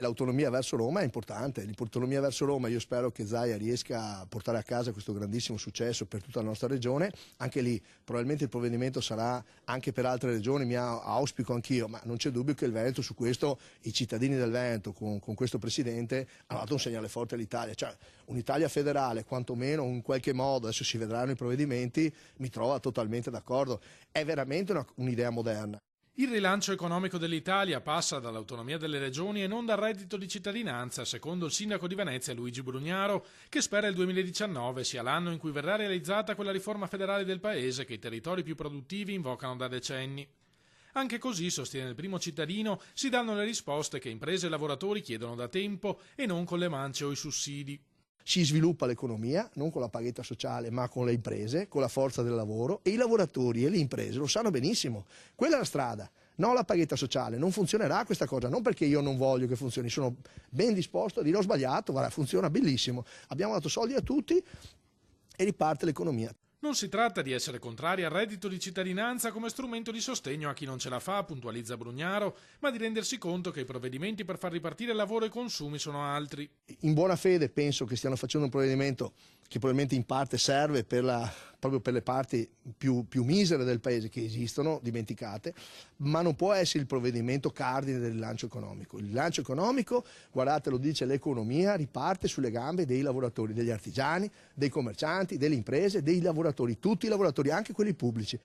L'autonomia verso Roma è importante, l'autonomia verso Roma io spero che Zaia riesca a portare a casa questo grandissimo successo per tutta la nostra regione, anche lì probabilmente il provvedimento sarà anche per altre regioni, mi auspico anch'io, ma non c'è dubbio che il Veneto su questo, i cittadini del Veneto con questo Presidente hanno dato un segnale forte all'Italia, cioè un'Italia federale quantomeno in qualche modo, adesso si vedranno i provvedimenti, mi trova totalmente d'accordo, è veramente un'idea moderna. Il rilancio economico dell'Italia passa dall'autonomia delle regioni e non dal reddito di cittadinanza, secondo il sindaco di Venezia Luigi Brugnaro, che spera il 2019 sia l'anno in cui verrà realizzata quella riforma federale del paese che i territori più produttivi invocano da decenni. Anche così, sostiene il primo cittadino, si danno le risposte che imprese e lavoratori chiedono da tempo e non con le mance o i sussidi. Si sviluppa l'economia, non con la paghetta sociale, ma con le imprese, con la forza del lavoro e i lavoratori e le imprese lo sanno benissimo. Quella è la strada, non la paghetta sociale. Non funzionerà questa cosa, non perché io non voglio che funzioni, sono ben disposto a dire ho sbagliato, guarda, funziona benissimo. Abbiamo dato soldi a tutti e riparte l'economia. Non si tratta di essere contrari al reddito di cittadinanza come strumento di sostegno a chi non ce la fa, puntualizza Brugnaro, ma di rendersi conto che i provvedimenti per far ripartire lavoro e consumi sono altri. In buona fede penso che stiano facendo un provvedimento che probabilmente in parte serve proprio per le parti più misere del paese che esistono, dimenticate, ma non può essere il provvedimento cardine del rilancio economico. Il rilancio economico, guardate, lo dice l'economia, riparte sulle gambe dei lavoratori, degli artigiani, dei commercianti, delle imprese, dei lavoratori, tutti i lavoratori, anche quelli pubblici.